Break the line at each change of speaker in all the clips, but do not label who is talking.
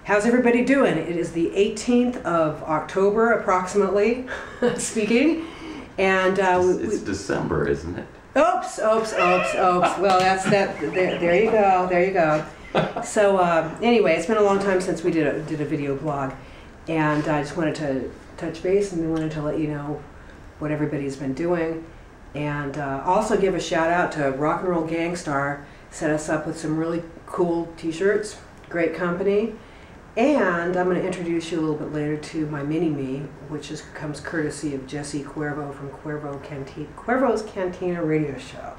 How's everybody doing? It is the 18th of October, approximately, speaking, and
it's December, isn't it?
Oops. Well, that's that. There you go. There you go. So anyway, it's been a long time since we did a video blog, and I just wanted to touch base and we wanted to let you know what everybody's been doing, and also give a shout out to Rock and Roll Gangstar. Set us up with some really cool T-shirts. Great company. And I'm going to introduce you a little bit later to my mini-me, which comes courtesy of Jesse Cuervo from Cuervo's Cantina radio show.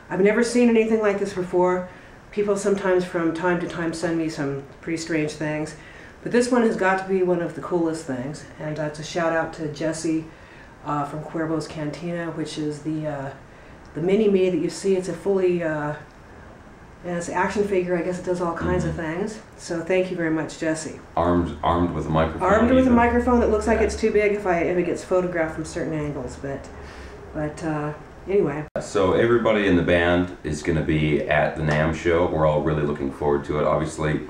I've never seen anything like this before. People sometimes from time to time send me some pretty strange things, but this one has got to be one of the coolest things. And it's a shout out to Jesse from Cuervo's Cantina, which is the mini-me that you see. It's a fully and it's an action figure. I guess it does all kinds of things. So thank you very much, Jesse.
Armed with a microphone.
Armed with a microphone that looks like it's too big if it gets photographed from certain angles. But anyway.
So everybody in the band is going to be at the NAMM show. We're all really looking forward to it. Obviously,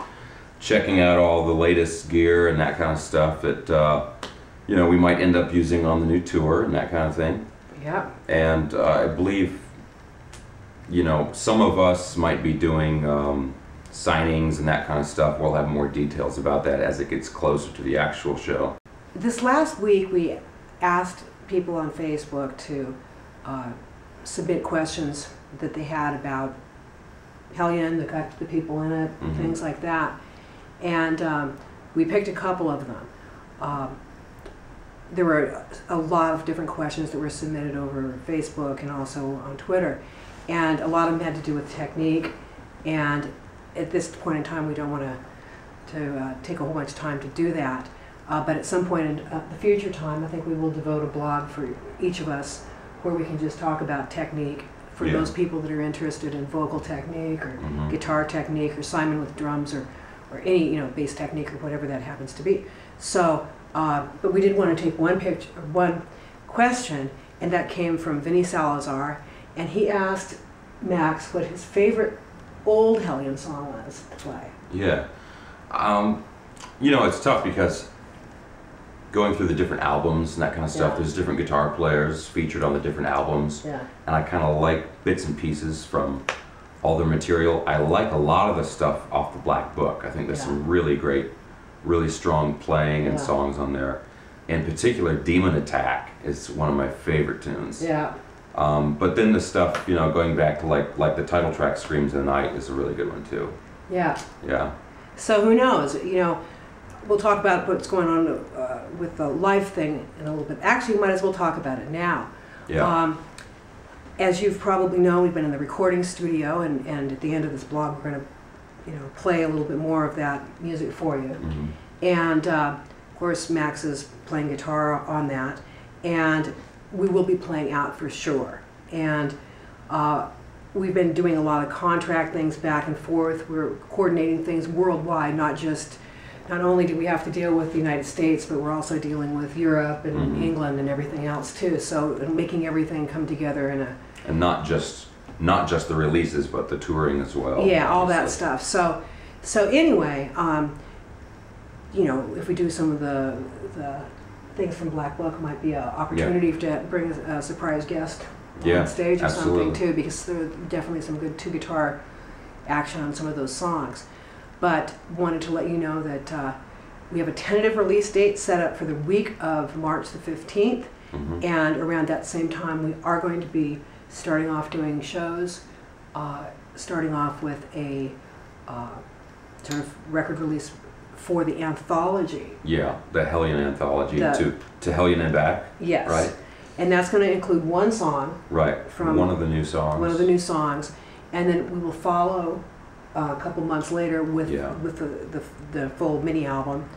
checking out all the latest gear and that kind of stuff that you know, we might end up using on the new tour and that kind of thing.
Yeah.
And I believe, you know, some of us might be doing signings and that kind of stuff. We'll have more details about that as it gets closer to the actual show.
This last week we asked people on Facebook to submit questions that they had about Hellion, the people in it, things like that. And we picked a couple of them. There were a lot of different questions that were submitted over Facebook and also on Twitter. And a lot of them had to do with technique, and at this point in time we don't want to take a whole bunch of time to do that. But at some point in the future time, I think we will devote a blog for each of us where we can just talk about technique for those people that are interested in vocal technique or guitar technique or Simon with drums or any, you know, bass technique or whatever that happens to be. So, but we did want to take one question, and that came from Vinny Salazar. And he asked Max what his favorite old Hellion song was to play.
Yeah. You know, it's tough because going through the different albums and that kind of stuff, there's different guitar players featured on the different albums.
Yeah.
And I kind of like bits and pieces from all their material. I like a lot of the stuff off the Black Book. I think there's some really great, really strong playing and songs on there. In particular, Demon Attack is one of my favorite tunes.
Yeah.
But then the stuff, you know, going back to like the title track, Screams of the Night, is a really good one too.
Yeah.
Yeah.
So who knows? You know, we'll talk about what's going on with the live thing in a little bit. Actually, we might as well talk about it now.
Yeah.
As you've probably known, we've been in the recording studio, and at the end of this blog, we're going to, you know, play a little bit more of that music for you. And of course, Max is playing guitar on that, and we will be playing out for sure. And we've been doing a lot of contract things back and forth. We're coordinating things worldwide, not only do we have to deal with the United States, but we're also dealing with Europe and England and everything else too. So making everything come together in a...
And not just the releases, but the touring as well.
Yeah, all that stuff. So anyway, you know, if we do some of the things from Black Book, might be an opportunity to bring a surprise guest on stage or something too, because there are definitely some good two-guitar action on some of those songs. But wanted to let you know that we have a tentative release date set up for the week of March the 15th, and around that same time we are going to be starting off doing shows, starting off with a sort of record release for the anthology. Yeah,
the Hellion anthology, to Hellion and back.
Yes.
Right.
And that's going to include one song.
Right. From one of the new songs.
One of the new songs, and then we will follow a couple months later with the full mini album,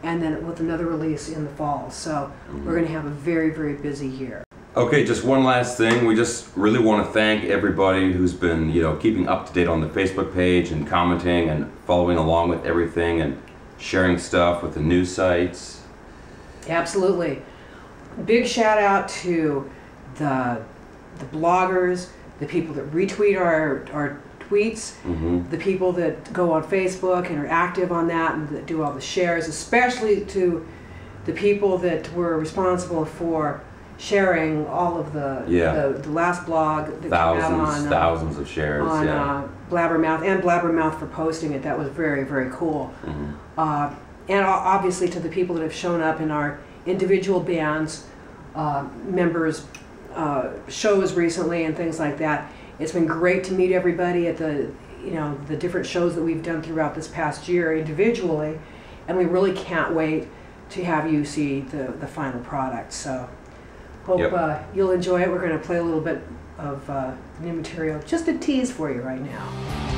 and then with another release in the fall. So we're going to have a very, very busy year.
Okay, just one last thing. We just really want to thank everybody who's been, you know, keeping up to date on the Facebook page and commenting and following along with everything and sharing stuff with the news sites.
Absolutely. Big shout out to the bloggers, the people that retweet our tweets, the people that go on Facebook and are active on that and that do all the shares, especially to the people that were responsible for sharing all of the last blog that came out on
thousands of shares
on Blabbermouth, and Blabbermouth for posting it. That was very, very cool. And obviously to the people that have shown up in our individual bands, members, shows recently and things like that. It's been great to meet everybody at the different shows that we've done throughout this past year individually, and we really can't wait to have you see the final product. So hope you'll enjoy it. We're going to play a little bit of new material, just a tease for you right now.